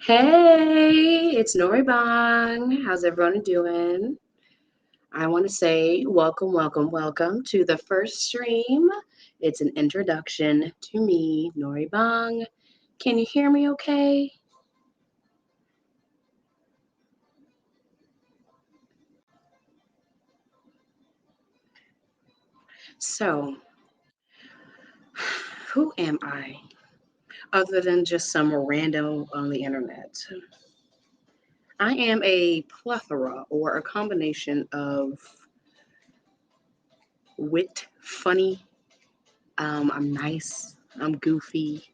Hey, it's Nori Bang. How's everyone doing? I want to say welcome, welcome, welcome to the first stream. It's an introduction to me, Nori Bang. Can you hear me okay? So, who am I other than just some random on the internet? I am a plethora or a combination of wit, funny, I'm nice. I'm goofy.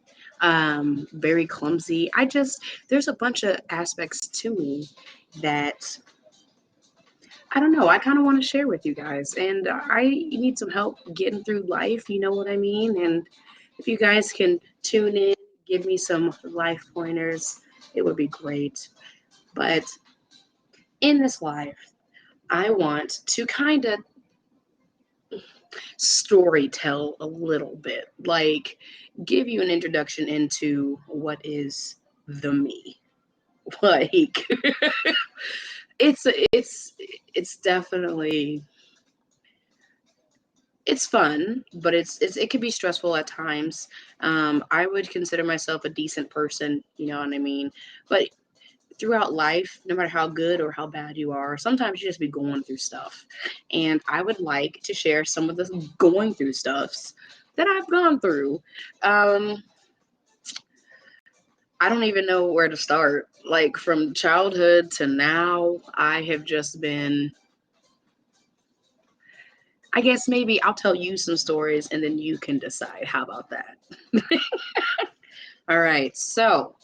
Very clumsy. There's a bunch of aspects to me that I don't know. I kind of want to share with you guys. And I need some help getting through life. You know what I mean? And if you guys can tune in, give me some life pointers, it would be great. But in this life, I want to kind of story tell a little bit, like give you an introduction into what is the me. Like it's it's definitely it's fun, but it can be stressful at times. I would consider myself a decent person, you know what I mean? But throughout life, no matter how good or how bad you are, sometimes you just be going through stuff. And I would like to share some of the going through stuffs that I've gone through. Um, I don't even know where to start. Like from childhood to now, I have just been. I guess maybe I'll tell you some stories and then you can decide. How about that? All right. So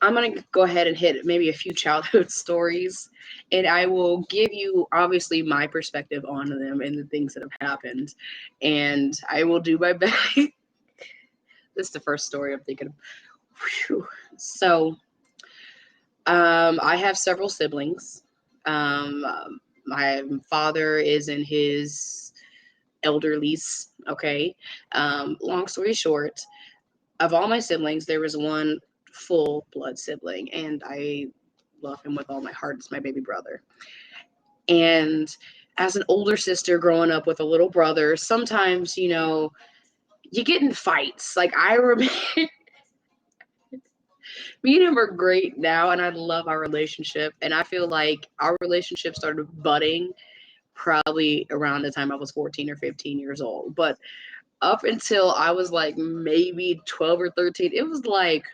I'm going to go ahead and hit maybe a few childhood stories, and I will give you obviously my perspective on them and the things that have happened. And I will do my best. This is the first story I'm thinking of. Whew. So, I have several siblings. My father is in his elderlies. Okay. Long story short, of all my siblings, there was one full blood sibling, and I love him with all my heart. It's my baby brother. And as an older sister growing up with a little brother, sometimes, you get in fights. Like I remember me and him are great now, and I love our relationship. And I feel like our relationship started budding probably around the time I was 14 or 15 years old. But up until I was like maybe 12 or 13, it was like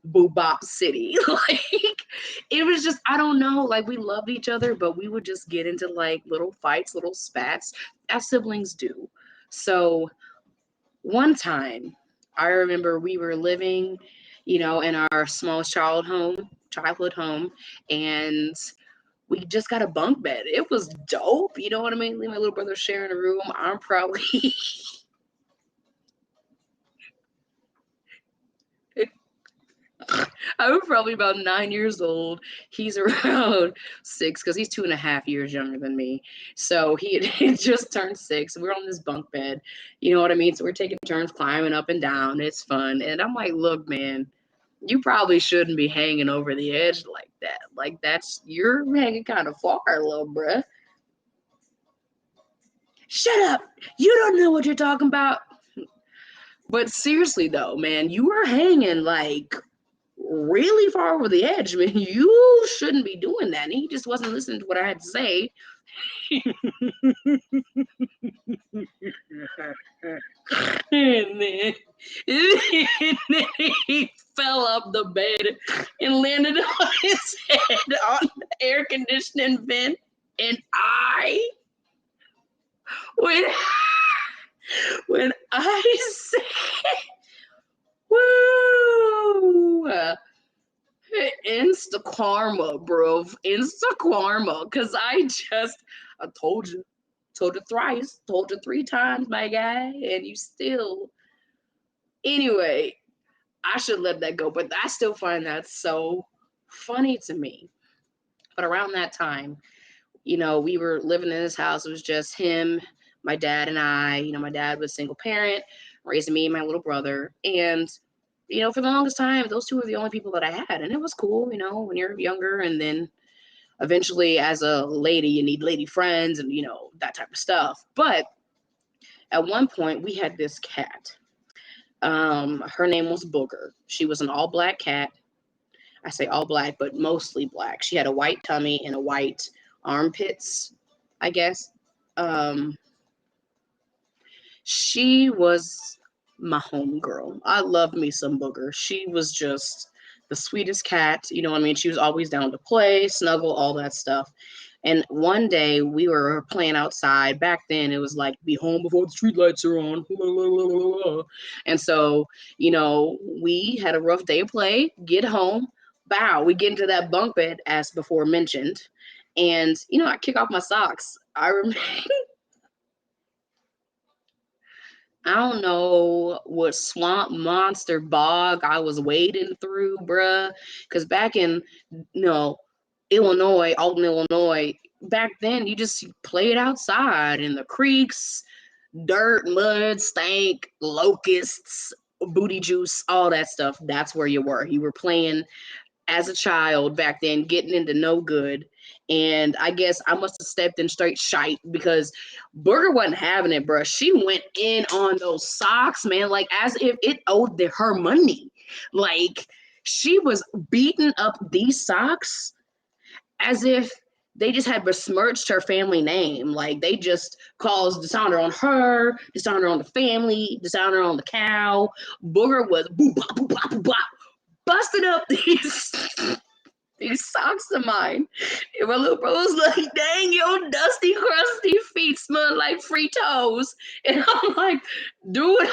boobop city. Like it was just, I don't know, like we loved each other, but we would just get into like little fights, little spats, as siblings do. So one time I remember we were living, in our smallest childhood home, and we just got a bunk bed. It was dope. You know what I mean? My little brother sharing a room. I'm probably I was probably about 9 years old. He's around six because he's 2.5 years younger than me. So he had just turned six. We're on this bunk bed. You know what I mean? So we're taking turns climbing up and down. It's fun. And I'm like, look, man, you probably shouldn't be hanging over the edge like that. Like you're hanging kind of far, little bruh. Shut up. You don't know what you're talking about. But seriously though, man, you were hanging like really far over the edge. I mean, you shouldn't be doing that. And he just wasn't listening to what I had to say. and, then, and then he fell off the bed and landed on his head on the air conditioning vent. And when, when I said, woo, insta karma, bro. Insta karma. Cause I told you thrice, told you 3 times, my guy, and you still. Anyway, I should let that go, but I still find that so funny to me. But around that time, we were living in this house. It was just him, my dad, and I. My dad was a single parent, raising me and my little brother, and for the longest time, those two were the only people that I had. And it was cool, when you're younger. And then eventually, as a lady, you need lady friends and, that type of stuff. But at one point, we had this cat. Her name was Booger. She was an all black cat. I say all black, but mostly black. She had a white tummy and a white armpits, I guess. Um, she was my homegirl. I loved me some Booger. She was just the sweetest cat. You know what I mean? She was always down to play, snuggle, all that stuff. And one day we were playing outside. Back then it was like be home before the street lights are on. And so, we had a rough day of play, get home, bow, we get into that bunk bed as before mentioned. And, I kick off my socks. I remember I don't know what swamp monster bog I was wading through, bruh. Because back in, Illinois, Alton, Illinois, back then you just played outside in the creeks, dirt, mud, stank, locusts, booty juice, all that stuff. That's where you were. You were playing as a child back then, getting into no good. And I guess I must have stepped in straight shite because Burger wasn't having it, bro. She went in on those socks, man, like as if it owed her money. Like she was beating up these socks as if they just had besmirched her family name. Like they just caused dishonor on her, dishonor on the family, dishonor on the cow. Booger was boop, bop, boop, bop, boop, bop, busting up these socks of mine. And my little bro was like, dang, your dusty, crusty feet smell like Fritos. And I'm like, dude,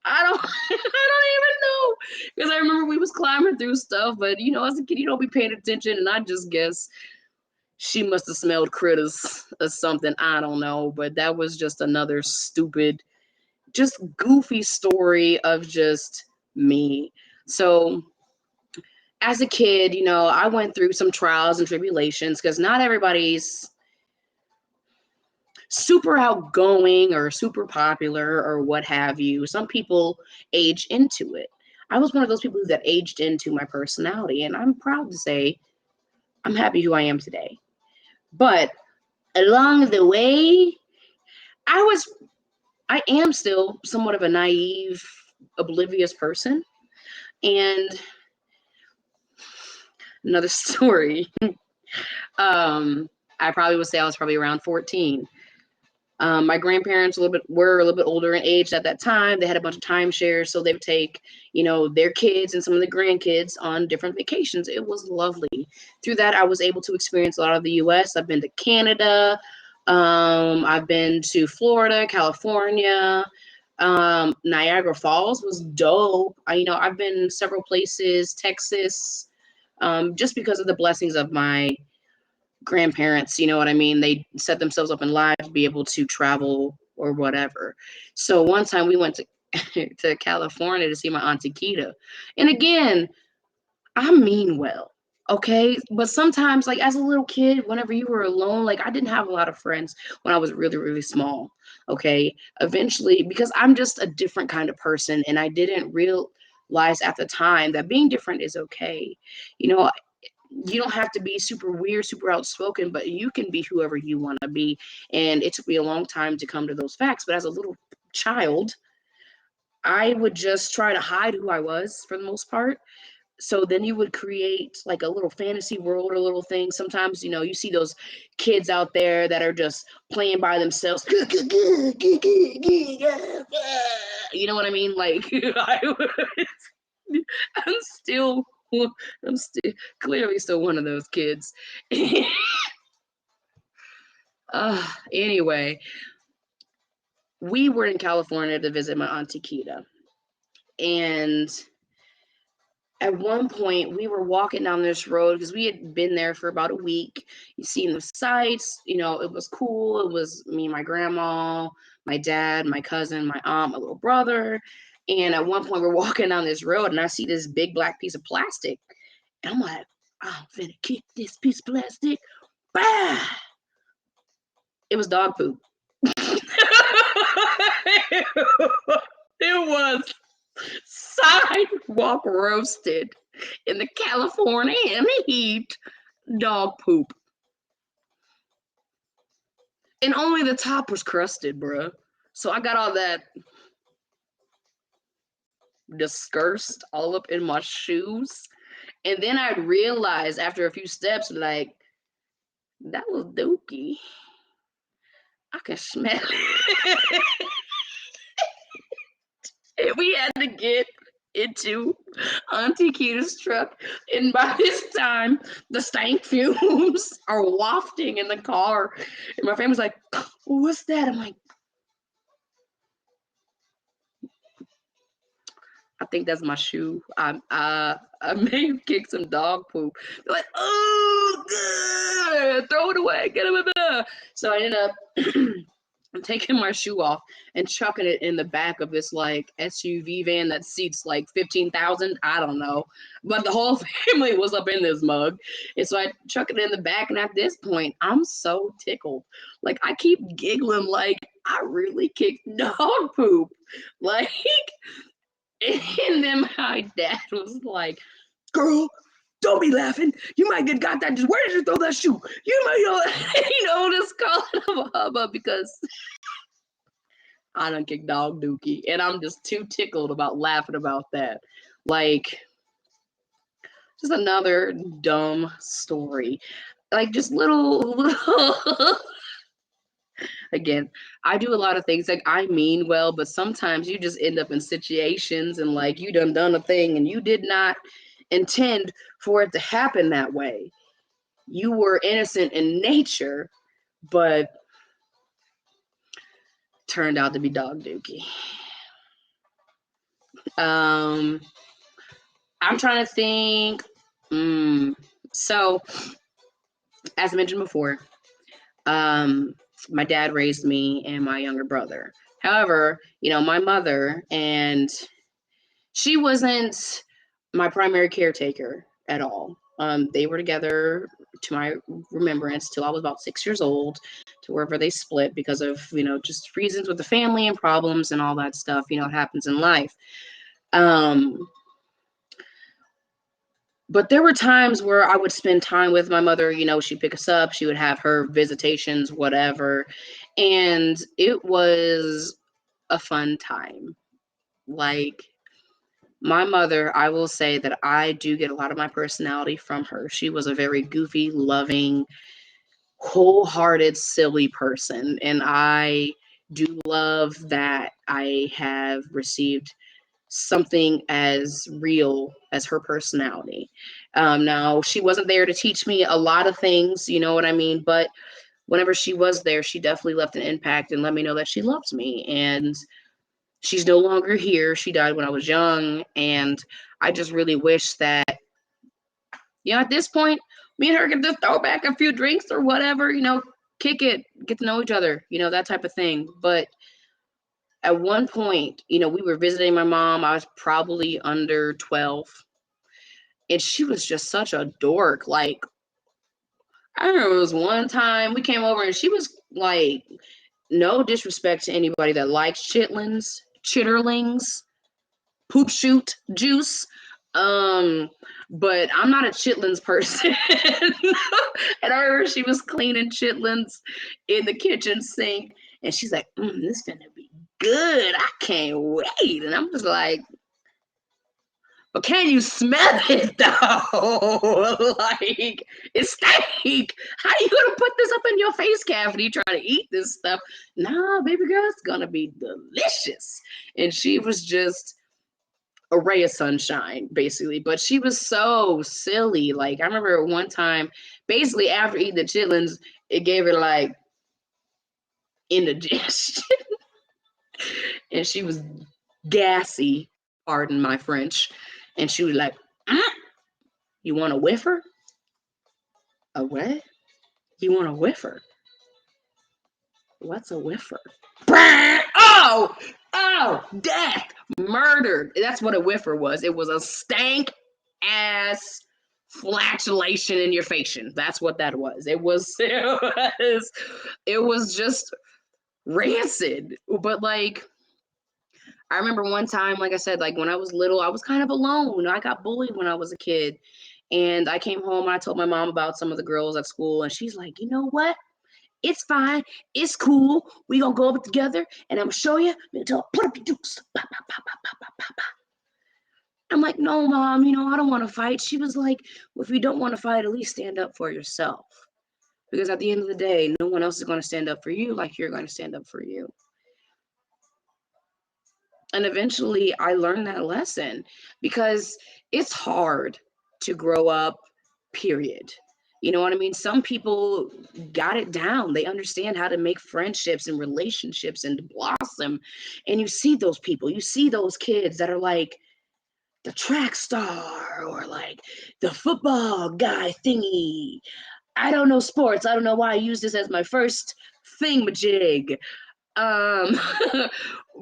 I don't I don't even know. Because I remember we was climbing through stuff, but as a kid, you don't be paying attention. And I just guess she must have smelled critters or something. I don't know. But that was just another stupid, just goofy story of just me. So as a kid, I went through some trials and tribulations because not everybody's super outgoing or super popular or what have you. Some people age into it. I was one of those people that aged into my personality, and I'm proud to say I'm happy who I am today. But along the way, I I am still somewhat of a naive, oblivious person. And another story. I probably would say I was probably around 14. My grandparents were a little bit older in age at that time. They had a bunch of timeshares, so they would take, their kids and some of the grandkids on different vacations. It was lovely. Through that, I was able to experience a lot of the U.S. I've been to Canada. I've been to Florida, California. Niagara Falls was dope. I've been several places, Texas, just because of the blessings of my grandparents, you know what I mean? They set themselves up in life to be able to travel or whatever. So one time we went to to California to see my auntie Kita. And again, I mean well, okay? But sometimes, like as a little kid, whenever you were alone, like I didn't have a lot of friends when I was really, really small. Okay. Eventually, because I'm just a different kind of person and I didn't realize at the time that being different is okay. You know, you don't have to be super weird, super outspoken, but you can be whoever you want to be. And it took me a long time to come to those facts. But as a little child, I would just try to hide who I was for the most part. So then you would create like a little fantasy world or a little thing. Sometimes, you see those kids out there that are just playing by themselves. You know what I mean? Like I'm still I'm still clearly still one of those kids. Anyway, we were in California to visit my auntie Kita. And at one point, we were walking down this road because we had been there for about a week. You seen the sights, it was cool. It was me, my grandma, my dad, my cousin, my aunt, my little brother. And at one point, we're walking down this road and I see this big black piece of plastic. And I'm like, I'm finna kick this piece of plastic. Bah! It was dog poop. It was Sidewalk roasted in the California heat. Dog poop. And only the top was crusted, bruh. So I got all that disgust all up in my shoes. And then I realized after a few steps, like, that was dookie. I can smell it. And we had to get into Auntie Kita's truck. And by this time, the stank fumes are wafting in the car. And my family's like, what's that? I'm like, I think that's my shoe. I may have kicked some dog poop. They're like, oh, good. Throw it away. Get it. So I ended up taking my shoe off and chucking it in the back of this like SUV van that seats like 15,000. I don't know. But the whole family was up in this mug. And so I chuck it in the back. And at this point, I'm so tickled. Like, I keep giggling like I really kicked dog poop. Like, and then my dad was like, girl, don't be laughing. You might get got that. Just where did you throw that shoe? You might, just call it a hubbub because I done kicked dog dookie. And I'm just too tickled about laughing about that. Like, just another dumb story. Like, just little again, I do a lot of things like I mean well, but sometimes you just end up in situations and like you done a thing and you did not intend for it to happen that way. You were innocent in nature, but turned out to be dog dookie. I'm trying to think. So, as I mentioned before, my dad raised me and my younger brother. However, my mother, and she wasn't my primary caretaker at all. They were together, to my remembrance, till I was about 6 years old, to wherever they split because of, just reasons with the family and problems and all that stuff, it happens in life. But there were times where I would spend time with my mother, she'd pick us up, she would have her visitations, whatever. And it was a fun time. Like, my mother, I will say that I do get a lot of my personality from her. She was a very goofy, loving, wholehearted, silly person. And I do love that I have received something as real as her personality. Now, she wasn't there to teach me a lot of things, you know what I mean? But whenever she was there, she definitely left an impact and let me know that she loves me. And she's no longer here. She died when I was young. And I just really wish that, at this point, me and her could just throw back a few drinks or whatever, kick it, get to know each other, that type of thing. But at one point, we were visiting my mom. I was probably under 12. And she was just such a dork. Like, I remember it was one time we came over and she was like, no disrespect to anybody that likes chitterlings, poop shoot juice. But I'm not a chitlins person. And I remember she was cleaning chitlins in the kitchen sink. And she's like, this gonna be good. I can't wait. And I'm just like, but can you smell it though? Like, it's steak. How you gonna put this up in your face cavity trying to eat this stuff? Nah, baby girl, it's gonna be delicious. And she was just a ray of sunshine, basically. But she was so silly. Like, I remember one time, basically after eating the chitlins, it gave her like indigestion. And she was gassy, pardon my French. And she was like, you want a whiffer? A what? You want a whiffer? What's a whiffer? Oh, death, murdered. That's what a whiffer was. It was a stank ass flatulation in your face. That's what that was. It was just rancid. But like, I remember one time, like I said, like when I was little, I was kind of alone. I got bullied when I was a kid. And I came home and I told my mom about some of the girls at school. And she's like, you know what? It's fine. It's cool. We gonna go up together and I'm gonna show you. Put up your dukes. Pa, pa, pa, pa, pa, pa, pa, pa. I'm like, no, mom, I don't want to fight. She was like, well, if you don't want to fight, at least stand up for yourself. Because at the end of the day, no one else is going to stand up for you like you're going to stand up for you. And eventually I learned that lesson because it's hard to grow up, period. You know what I mean? Some people got it down. They understand how to make friendships and relationships and blossom. And you see those people, you see those kids that are like the track star or like the football guy thingy. I don't know sports. I don't know why I use this as my first thingamajig. Um,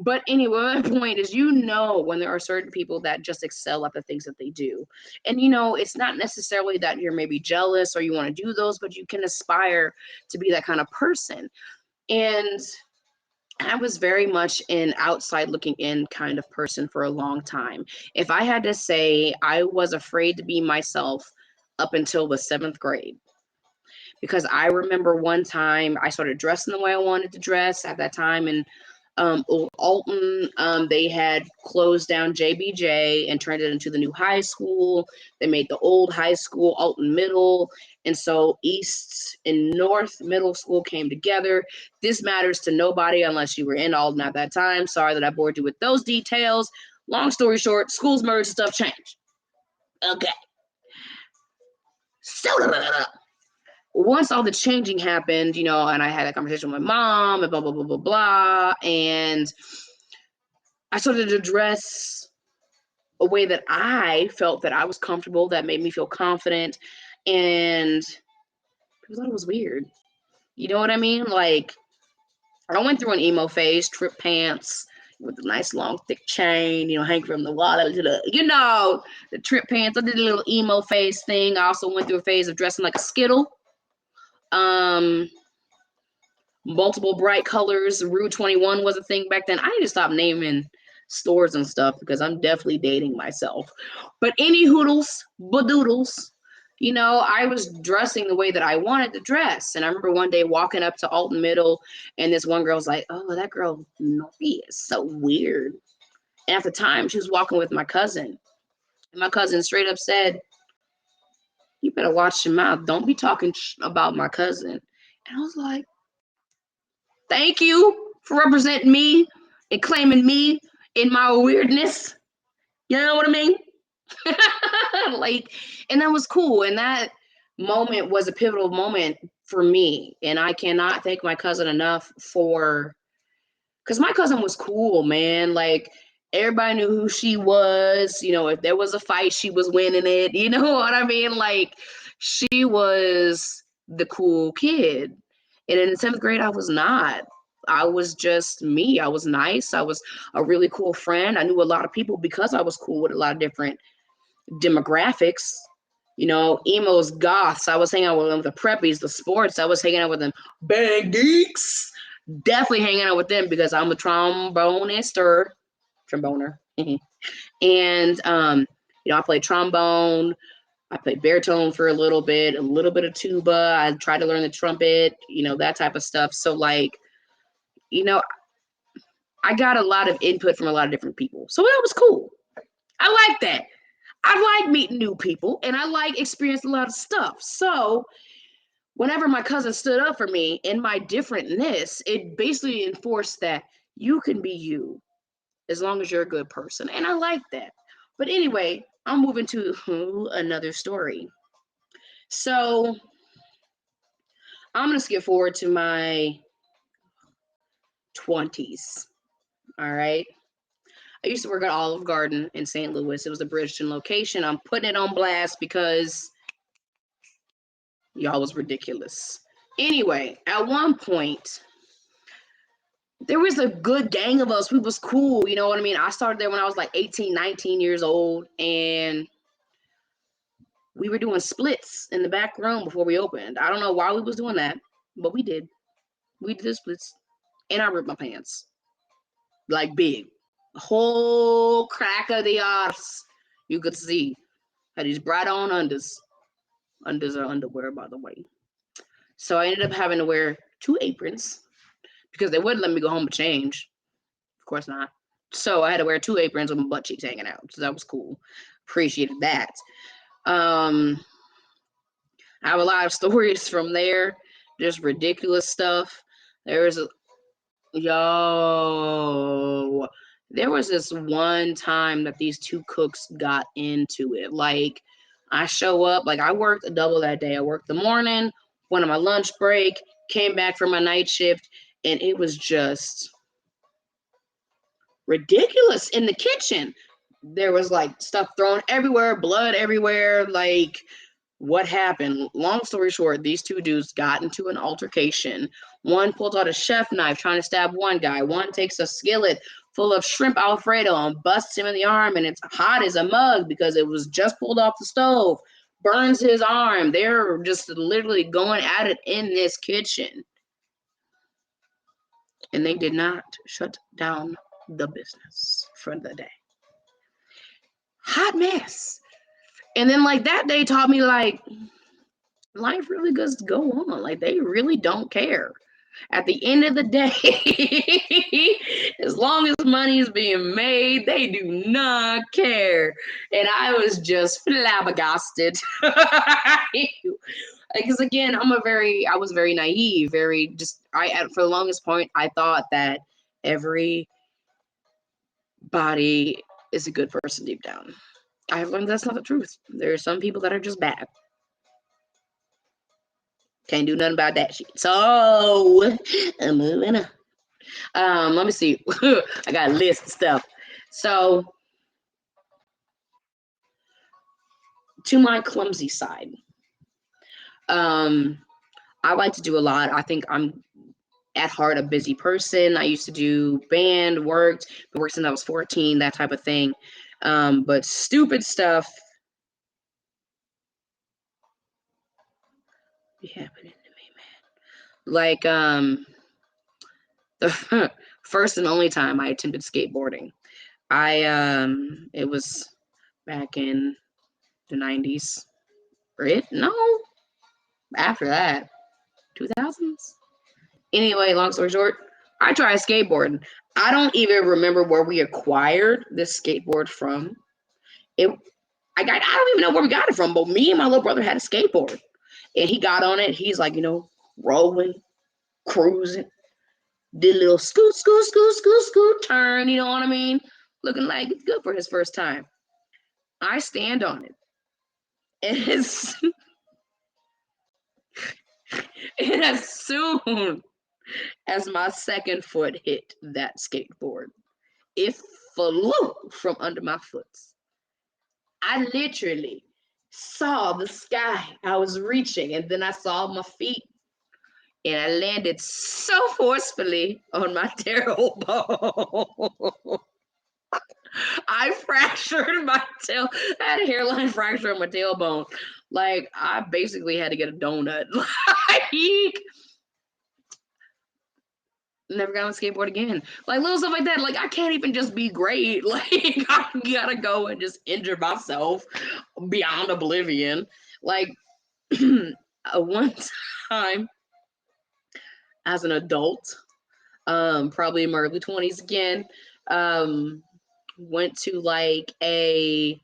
but anyway, my point is, when there are certain people that just excel at the things that they do. And, it's not necessarily that you're maybe jealous or you want to do those, but you can aspire to be that kind of person. And I was very much an outside looking in kind of person for a long time. If I had to say, I was afraid to be myself up until the 7th grade. Because I remember one time I started dressing the way I wanted to dress at that time. And old Alton, they had closed down JBJ and turned it into the new high school. They made the old high school Alton Middle. And so East and North Middle School came together. This matters to nobody unless you were in Alton at that time. Sorry that I bored you with those details. Long story short, schools merged, stuff changed. Okay. So once all the changing happened, and I had a conversation with my mom and blah, blah, blah, blah, blah. And I started to dress a way that I felt that I was comfortable, that made me feel confident. And people thought it was weird. You know what I mean? Like, I went through an emo phase, trip pants with a nice long thick chain, hang from the wall to the trip pants. I did a little emo phase thing. I also went through a phase of dressing like a Skittle. Multiple bright colors. Rue 21 was a thing back then. I need to stop naming stores and stuff because I'm definitely dating myself. But any hoodles, badoodles, I was dressing the way that I wanted to dress. And I remember one day walking up to Alton Middle, and this one girl was like, oh, that girl, Nori, is so weird. And at the time, she was walking with my cousin. And my cousin straight up said, you better watch your mouth. Don't be talking about my cousin. And I was like, thank you for representing me and claiming me in my weirdness. You know what I mean? And that was cool. And that moment was a pivotal moment for me. And I cannot thank my cousin enough because my cousin was cool, man. Like, everybody knew who she was. If there was a fight, she was winning it. You know what I mean? Like, she was the cool kid. And in the 7th grade, I was not. I was just me. I was nice. I was a really cool friend. I knew a lot of people because I was cool with a lot of different demographics. Emos, goths. I was hanging out with them, the preppies, the sports. I was hanging out with them, bang geeks. Definitely hanging out with them because I'm a tromboner. And I played trombone. I played baritone for a little bit of tuba. I tried to learn the trumpet, that type of stuff. So like, I got a lot of input from a lot of different people. So that was cool. I like that. I like meeting new people and I like experiencing a lot of stuff. So whenever my cousin stood up for me in my differentness, it basically enforced that you can be you as long as you're a good person. And I like that. But anyway, I'm moving to another story. So I'm going to skip forward to my 20s. All right. I used to work at Olive Garden in St. Louis. It was a Bridgeton location. I'm putting it on blast because y'all was ridiculous. Anyway, at one point, there was a good gang of us. We was cool. You know what I mean? I started there when I was like 18, 19 years old. And we were doing splits in the back room before we opened. I don't know why we was doing that, but we did. We did splits. And I ripped my pants. Like big. whole crack of the arse you could see. Had these bright on unders. Unders are underwear, by the way. So I ended up having to wear 2 aprons because they wouldn't let me go home to change. Of course not. So I had to wear 2 aprons with my butt cheeks hanging out. So that was cool. Appreciated that. Um, I have a lot of stories from there. Just ridiculous stuff. There was a yo. There was this one time that these two cooks got into it. Like, I show up, like I worked a double that day. I worked the morning, went on my lunch break, came back for my night shift, and it was just ridiculous in the kitchen. There was like stuff thrown everywhere, blood everywhere. Like, what happened? Long story short, these two dudes got into an altercation. One pulled out a chef knife trying to stab one guy. One takes a skillet full of shrimp Alfredo and busts him in the arm, and it's hot as a mug because it was just pulled off the stove. Burns his arm. They're just literally going at it in this kitchen. And they did not shut down the business for the day. Hot mess. And then, like, that day taught me, like, life really does go on. Like, they really don't care. At the end of the day, as long as money is being made, they do not care. And I was just flabbergasted. Because again, I was very naive, very just, for the longest point, I thought that everybody is a good person deep down. I have learned that's not the truth. There are some people that are just bad. Can't do nothing about that shit. So I'm moving on. Let me see. I got a list of stuff. So, to my clumsy side, I like to do a lot. I think I'm at heart a busy person. I used to do band, worked since I was 14, that type of thing. But stupid stuff be happening to me, man. Like, the first and only time I attempted skateboarding. It was back in the 90s. No, after that, 2000s. Anyway, long story short, I tried skateboarding. I don't even remember where we acquired this skateboard from. I don't even know where we got it from, but me and my little brother had a skateboard. And he got on it. He's like, rolling, cruising, did a little scoot, scoot, scoot, scoot, scoot turn, you know what I mean? Looking like it's good for his first time. I stand on it. And as soon as my second foot hit that skateboard, it flew from under my foot. I literally saw the sky. I was reaching, and then I saw my feet, and I landed so forcefully on my tailbone. I fractured my tail. I had a hairline fracture on my tailbone. Like, I basically had to get a donut. Like, never got on a skateboard again. Like, little stuff like that. Like, I can't even just be great. Like, I gotta go and just injure myself beyond oblivion. Like, one time as an adult, probably in my early 20s again, went to like a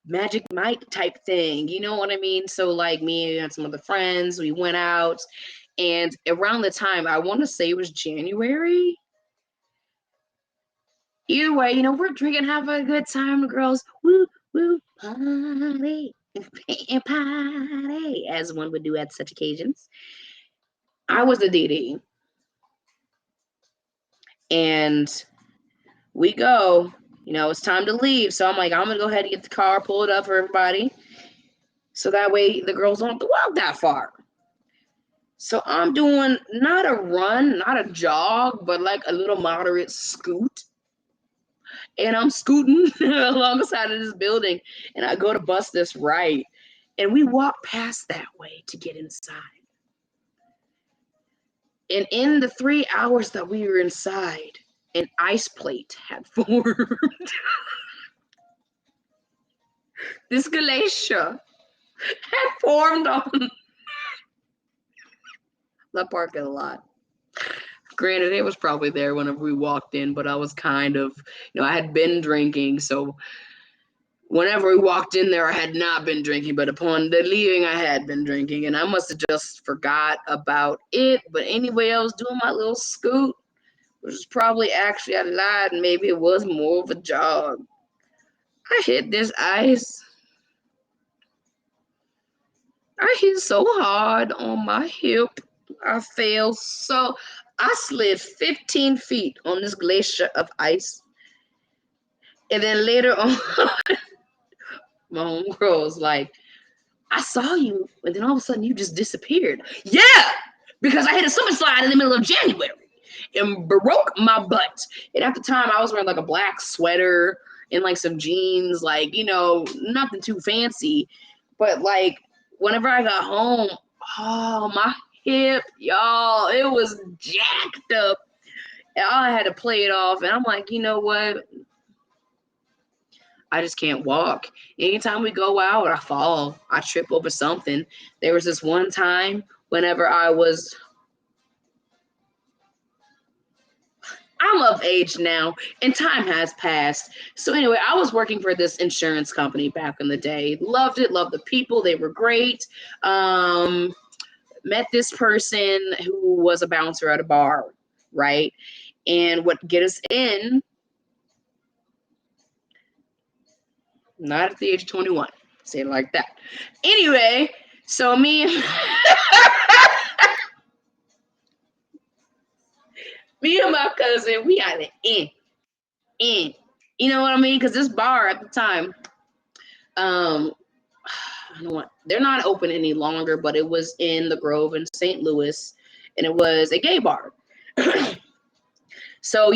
Magic Mike type thing. You know what I mean? So, like, me and some other friends, we went out. And around the time, I want to say it was January. Either way, we're drinking, having a good time. The girls, woo, woo, party, and party, as one would do at such occasions. I was the DD. And we go, it's time to leave. So I'm like, I'm going to go ahead and get the car, pull it up for everybody. So that way the girls don't have to walk that far. So I'm doing not a run, not a jog, but like a little moderate scoot. And I'm scooting along the side of this building. And I go to bust this right. And we walk past that way to get inside. And in the 3 hours that we were inside, an ice plate had formed. This glacier had formed on the parking lot. Granted, it was probably there whenever we walked in, but I was kind of, I had been drinking, so whenever we walked in there, I had not been drinking, but upon the leaving, I had been drinking, and I must have just forgot about it. But anyway, I was doing my little scoot, which is probably actually, I lied, maybe it was more of a jog. I hit this ice. I hit so hard on my hip. I fell so. I slid 15 feet on this glacier of ice. And then later on, my homegirl was like, I saw you, and then all of a sudden you just disappeared. Yeah, because I hit a summer slide in the middle of January and broke my butt. And at the time, I was wearing like a black sweater and like some jeans, like, nothing too fancy. But like, whenever I got home, oh, my hip, y'all, it was jacked up. And I had to play it off. And I'm like, you know what? I just can't walk. Anytime we go out, I fall. I trip over something. There was this one time whenever I'm of age now and time has passed. So anyway, I was working for this insurance company back in the day. Loved it, loved the people. They were great. Met this person who was a bouncer at a bar, right? And what get us in, not at the age of 21. Say it like that. Anyway, so me and my cousin, we got it in. You know what I mean? Because this bar at the time, um, I don't want. They're not open any longer, but it was in the Grove in St. Louis, and it was a gay bar. So,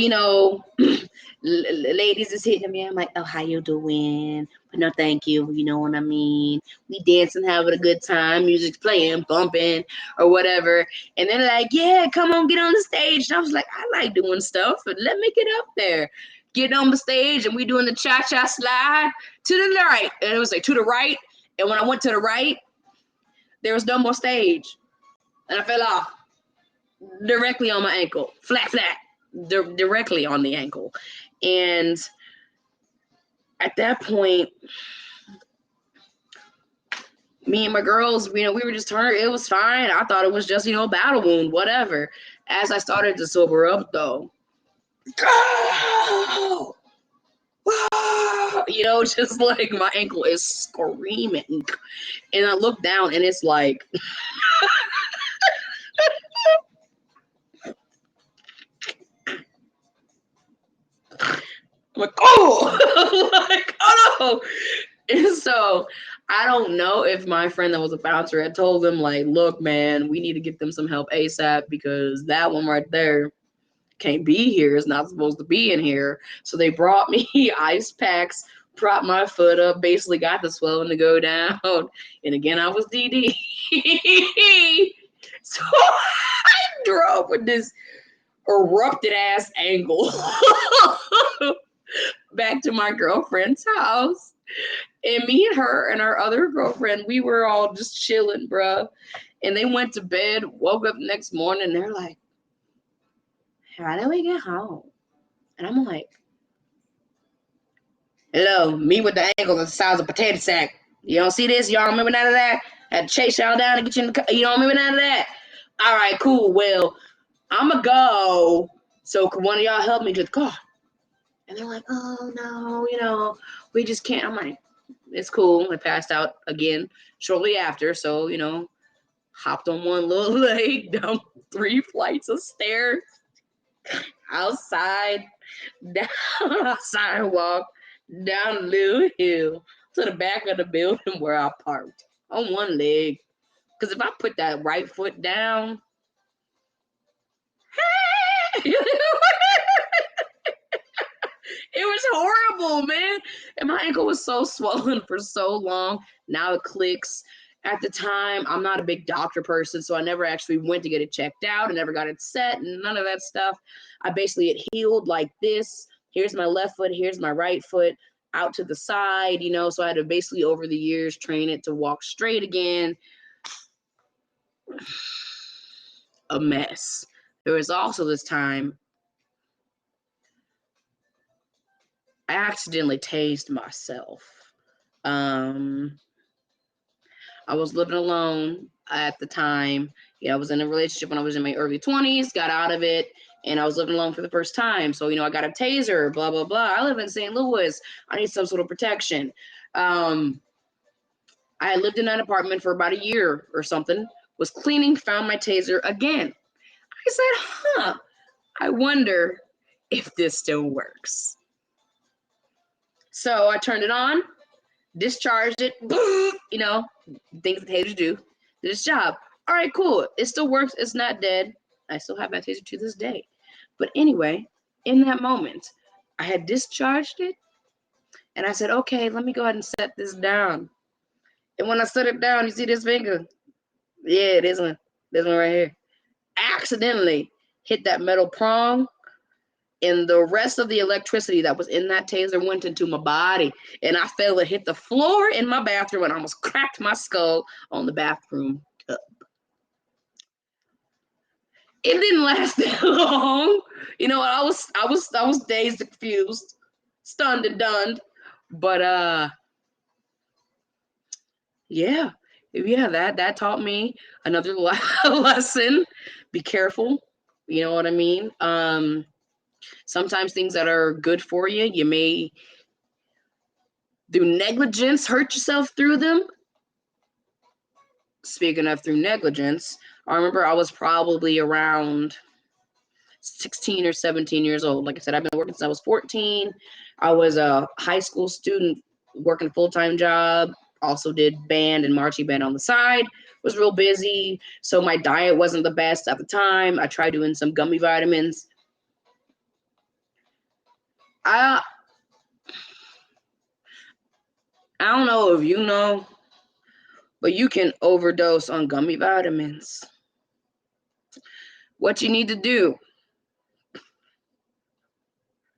ladies is hitting me. I'm like, oh, how you doing? But no, thank you. You know what I mean? We dancing, having a good time. Music's playing, bumping, or whatever. And they're like, yeah, come on, get on the stage. And I was like, I like doing stuff, but let me get up there. Get on the stage, and we doing the cha-cha slide to the right. And it was like, to the right. And when I went to the right, there was no more stage. And I fell off directly on my ankle. Flat. Directly on the ankle. And at that point, me and my girls, we were just hurt. It was fine. I thought it was just, a battle wound, whatever. As I started to sober up, though, just like my ankle is screaming. And I look down and it's like, I'm like, oh, like, oh no. And so I don't know if my friend that was a bouncer had told them, like, look, man, we need to get them some help ASAP because that one right there can't be here. It's not supposed to be in here. So they brought me ice packs, propped my foot up, basically got the swelling to go down. And again, I was DD. So I drove with this erupted ass ankle back to my girlfriend's house. And me and her and our other girlfriend, we were all just chilling, bruh. And they went to bed, woke up the next morning, and they're like, how did we get home? And I'm like, hello, me with the ankle the size of a potato sack. You don't see this? Y'all remember none of that? Had to chase y'all down to get you in the car. You don't remember none of that? All right, cool. Well, I'm going to go. So could one of y'all help me to the car? And they're like, oh, no, we just can't. I'm like, it's cool. I passed out again shortly after. So, hopped on one little leg down 3 flights of stairs outside, down a sidewalk, down a little hill to the back of the building where I parked on one leg. Because if I put that right foot down, it was horrible, man. And my ankle was so swollen for so long. Now it clicks. At the time, I'm not a big doctor person, so I never actually went to get it checked out. I never got it set and none of that stuff. I basically, it healed like this. Here's my left foot, here's my right foot, out to the side, so I had to basically over the years train it to walk straight again. A mess. There was also this time I accidentally tased myself. I was living alone at the time. I was in a relationship when I was in my early 20s, got out of it, and I was living alone for the first time. So, I got a taser, blah, blah, blah. I live in St. Louis. I need some sort of protection. I had lived in an apartment for about a year or something, was cleaning, found my taser again. I said, I wonder if this still works. So I turned it on, discharged it, things the tasers do, did its job. All right, cool. It still works. It's not dead. I still have that taser to this day. But anyway, in that moment, I had discharged it, and I said, okay, let me go ahead and set this down. And when I set it down, you see this finger? Yeah, this one right here. Accidentally hit that metal prong, and the rest of the electricity that was in that taser went into my body, and I fell and hit the floor in my bathroom and almost cracked my skull on the bathroom tub. It didn't last that long. I was dazed, confused, stunned and dunned. But yeah, that taught me another lesson. Be careful. You know what I mean? Sometimes things that are good for you, you may, through negligence, hurt yourself through them. Speaking of through negligence, I remember I was probably around 16 or 17 years old. Like I said, I've been working since I was 14. I was a high school student working a full-time job. Also did band and marching band on the side. Was real busy. So my diet wasn't the best at the time. I tried doing some gummy vitamins. I don't know if you know, but you can overdose on gummy vitamins. What you need to do,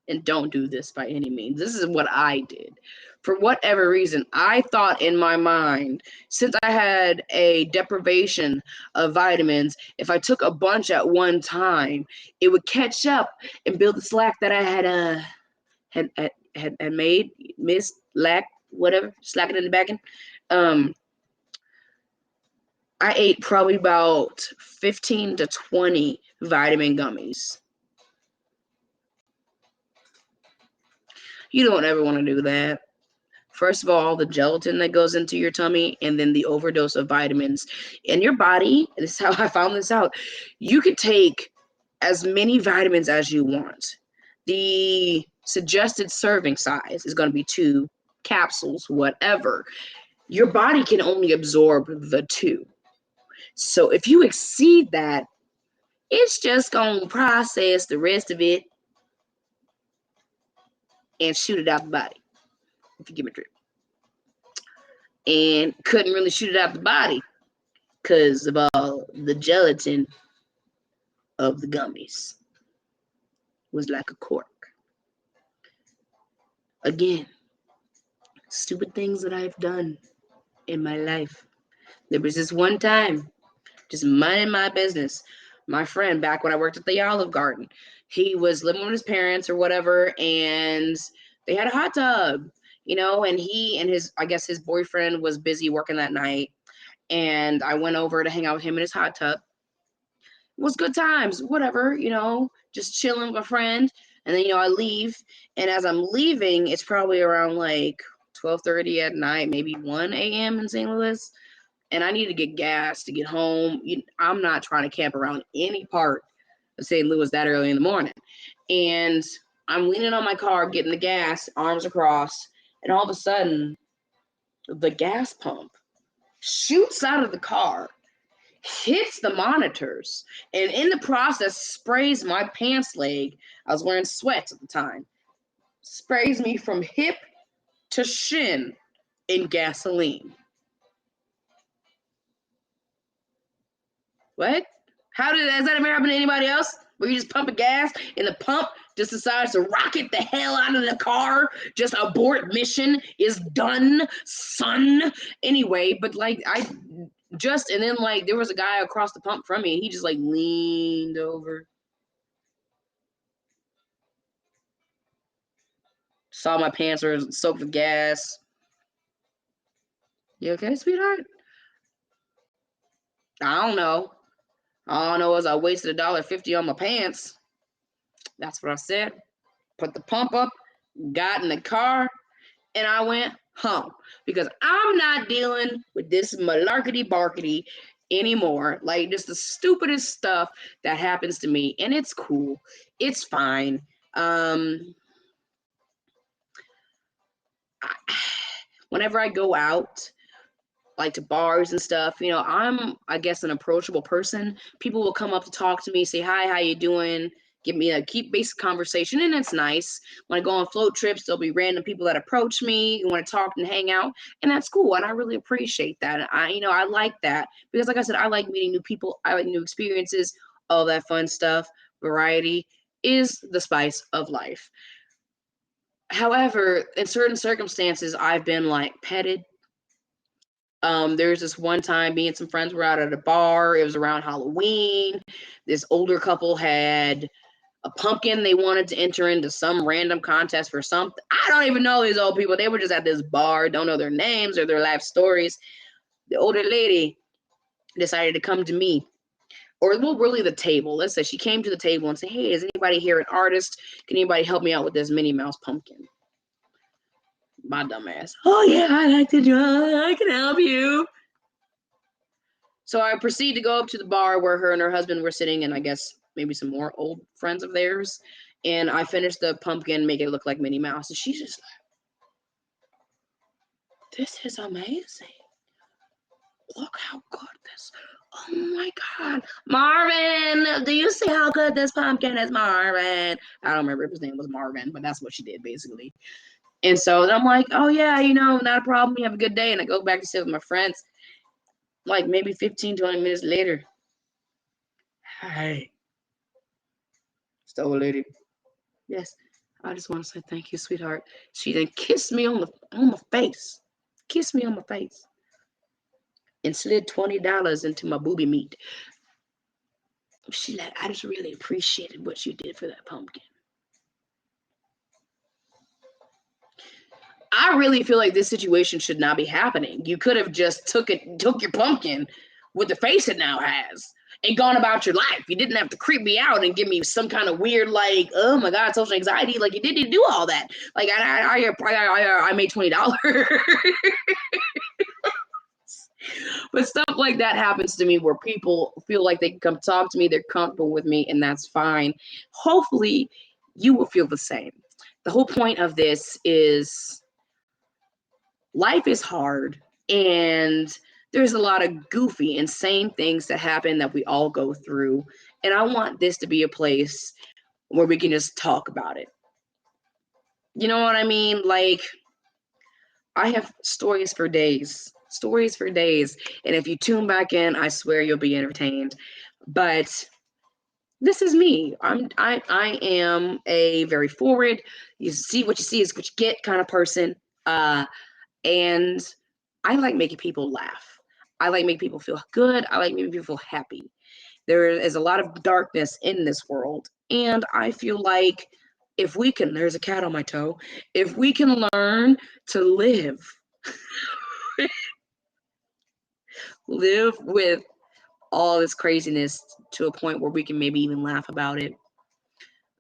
and don't do this by any means, this is what I did. For whatever reason, I thought in my mind, since I had a deprivation of vitamins, if I took a bunch at one time, it would catch up and build the slack that I had made, missed, lacked, whatever, slacking in the back end. I ate probably about 15 to 20 vitamin gummies. You don't ever want to do that. First of all, the gelatin that goes into your tummy, and then the overdose of vitamins in your body. This is how I found this out. You could take as many vitamins as you want. The suggested serving size is going to be 2 capsules, whatever. Your body can only absorb the 2. So if you exceed that, it's just going to process the rest of it and shoot it out the body, if you give me a drip. And couldn't really shoot it out the body because of all the gelatin of the gummies. Was like a cork. Again, stupid things that I've done in my life. There was this one time, just minding my business. My friend, back when I worked at the Olive Garden, he was living with his parents or whatever, and they had a hot tub, and he and his boyfriend was busy working that night. And I went over to hang out with him in his hot tub. It was good times, whatever, just chilling with a friend. And then, I leave. And as I'm leaving, it's probably around like 12:30 at night, maybe 1 a.m. in St. Louis. And I need to get gas to get home. I'm not trying to camp around any part of St. Louis that early in the morning. And I'm leaning on my car, getting the gas, arms across. And all of a sudden, the gas pump shoots out of the car, hits the monitors, and in the process sprays my pants leg. I was wearing sweats at the time. Sprays me from hip to shin in gasoline. What? Has that ever happened to anybody else? Where you just pumping gas and the pump just decides to rocket the hell out of the car? Just abort mission is done, son. Anyway, but like and then like there was a guy across the pump from me and he just like leaned over. Saw my pants were soaked with gas. You okay, sweetheart? I don't know. All I know is I wasted $1.50 on my pants. That's what I said. Put the pump up, got in the car, and I went home because I'm not dealing with this malarkety barkety anymore. Like just the stupidest stuff that happens to me, and it's cool. It's fine. Whenever I go out, like to bars and stuff, I'm, I guess, an approachable person. People will come up to talk to me, say hi, how you doing, give me a keep basic conversation, and it's nice. When I go on float trips, there'll be random people that approach me and want to talk and hang out, and that's cool, and I really appreciate that. I like that because, like I said, I like meeting new people, I like new experiences, all that fun stuff. Variety is the spice of life. However, in certain circumstances, I've been like petted. There's this one time me and some friends were out at a bar. It was around Halloween. This older couple had a pumpkin. They wanted to enter into some random contest for something. I don't even know these old people. They were just at this bar, don't know their names or their life stories. The older lady decided to come to me, or well, really the table. Let's say she came to the table and said, "Hey, is anybody here an artist? Can anybody help me out with this Minnie Mouse pumpkin?" My dumb ass. Oh yeah, I like to draw. I can help you. So I proceed to go up to the bar where her and her husband were sitting, and I guess maybe some more old friends of theirs. And I finished the pumpkin, make it look like Minnie Mouse. And she's just like, "This is amazing. Look how good this. Oh my God. Marvin, do you see how good this pumpkin is, Marvin?" I don't remember if his name was Marvin, but that's what she did, basically. And so I'm like, "Oh, yeah, not a problem. You have a good day." And I go back to sit with my friends, like maybe 15, 20 minutes later. "Hey, stole lady." "Yes, I just want to say thank you, sweetheart." She then kissed me on the face, kissed me on my face, and slid $20 into my booby meat. She like, "I just really appreciated what you did for that pumpkin." I really feel like this situation should not be happening. You could have just took your pumpkin with the face it now has and gone about your life. You didn't have to creep me out and give me some kind of weird, like, oh my God, social anxiety. Like you didn't do all that. Like I made $20. But stuff like that happens to me where people feel like they can come talk to me, they're comfortable with me, and that's fine. Hopefully, you will feel the same. The whole point of this is life is hard, and there's a lot of goofy, insane things that happen that we all go through. And I want this to be a place where we can just talk about it. You know what I mean? Like, I have stories for days. Stories for days. And if you tune back in, I swear you'll be entertained. But this is me. I am a very forward, you see what you see is what you get kind of person. And I like making people laugh. I like making people feel good. I like making people feel happy. There is a lot of darkness in this world. And I feel like if we can, there's a cat on my toe, if we can learn to live with all this craziness to a point where we can maybe even laugh about it.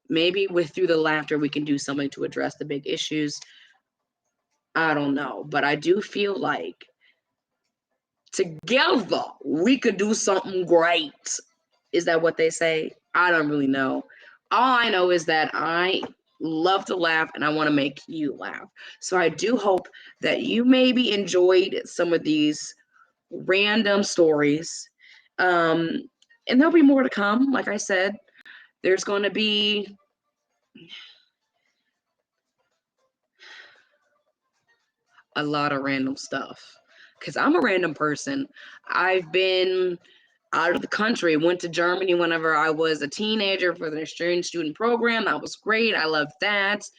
Maybe through the laughter, we can do something to address the big issues. I don't know, but I do feel like together we could do something great. Is that what they say? I don't really know. All I know is that I love to laugh and I want to make you laugh. So I do hope that you maybe enjoyed some of these random stories. Um, and there'll be more to come. Like I said, there's going to be a lot of random stuff because I'm a random person. I've been out of the country. Went to Germany whenever I was a teenager for the exchange student program. That was great. I loved that.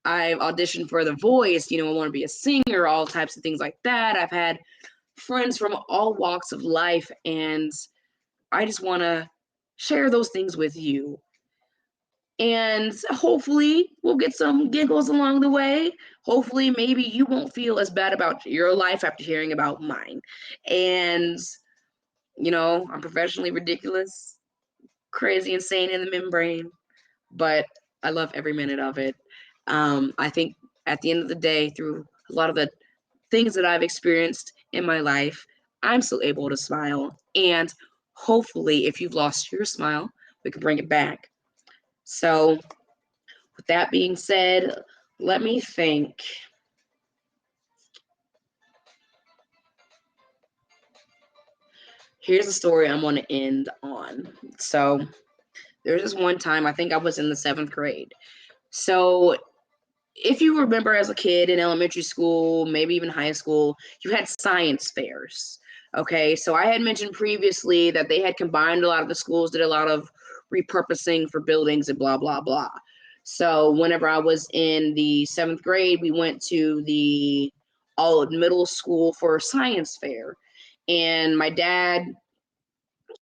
I've auditioned for The Voice. I want to be a singer, all types of things like that. I've had friends from all walks of life, and I just want to share those things with you. And hopefully we'll get some giggles along the way. Hopefully maybe you won't feel as bad about your life after hearing about mine. And, I'm professionally ridiculous, crazy, insane in the membrane, but I love every minute of it. I think at the end of the day, through a lot of the things that I've experienced in my life, I'm still able to smile. And hopefully, if you've lost your smile, we can bring it back. So, with that being said, let me think. Here's a story I'm going to end on. So, there's this one time, I think I was in the 7th grade. So, if you remember as a kid in elementary school, maybe even high school, you had science fairs. Okay, so I had mentioned previously that they had combined a lot of the schools, did a lot of repurposing for buildings and blah, blah, blah. So whenever I was in the 7th grade, we went to the all middle school for a science fair. And my dad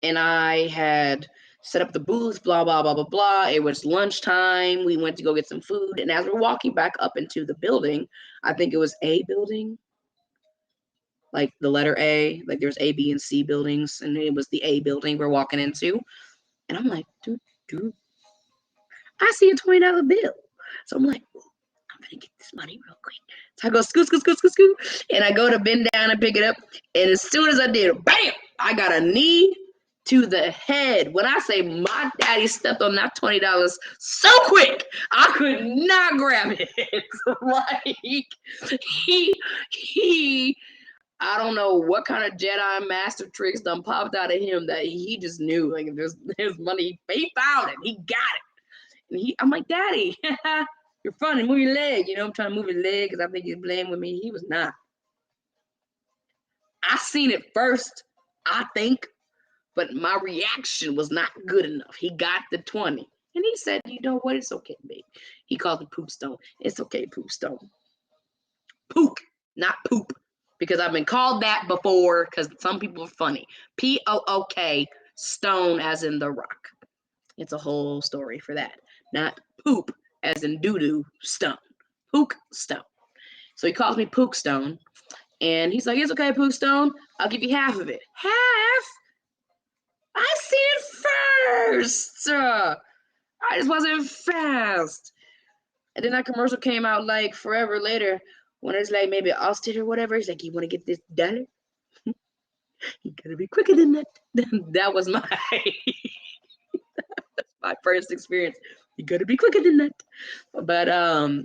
and I had set up the booth, blah, blah, blah, blah, blah. It was lunchtime. We went to go get some food. And as we're walking back up into the building, I think it was A building, like the letter A, like there's A, B, and C buildings. And it was the A building we're walking into. And I'm like, dude, I see a $20 bill. So I'm like, I'm gonna get this money real quick. So I go scoot, scoot, scoot, scoot, scoot. And I go to bend down and pick it up. And as soon as I did, bam, I got a knee to the head. When I say my daddy stepped on that $20 so quick, I could not grab it. Like he I don't know what kind of Jedi master tricks done popped out of him that he just knew. Like if there's money, he found it. He got it. And I'm like, Daddy, you're funny. Move your leg. I'm trying to move his leg because I think he's playing with me. He was not. I seen it first, I think, but my reaction was not good enough. He got the 20. And he said, you know what? It's okay, babe. He called me Poop Stone. It's okay, Poop Stone. Pook, not poop. Because I've been called that before because some people are funny. Pook, stone as in the rock. It's a whole story for that. Not poop as in doo-doo stone. Pook Stone. So he calls me Pook Stone. And he's like, it's okay, Pook Stone. I'll give you half of it. Half? I seen it first. I just wasn't fast. And then that commercial came out like forever later when it's like maybe Allstate or whatever. He's like, you want to get this dollar? You gotta be quicker than that. That was my my first experience. You gotta be quicker than that. But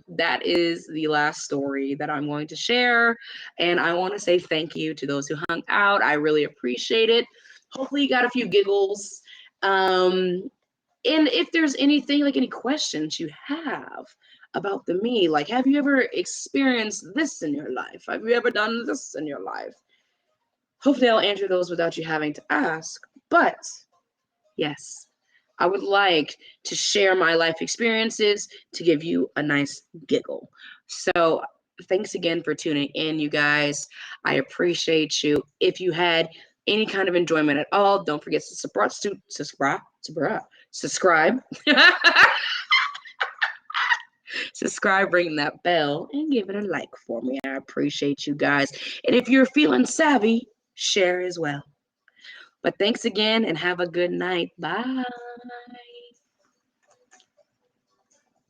that is the last story that I'm going to share. And I want to say thank you to those who hung out. I really appreciate it. Hopefully you got a few giggles. And if there's anything, like any questions you have about the me, like have you ever experienced this in your life? Have you ever done this in your life? Hopefully I'll answer those without you having to ask. But yes, I would like to share my life experiences to give you a nice giggle. So thanks again for tuning in, you guys. I appreciate you. If you had any kind of enjoyment at all, don't forget to subscribe. Subscribe, ring that bell, and give it a like for me. I appreciate you guys. And if you're feeling savvy, share as well. But thanks again and have a good night. Bye.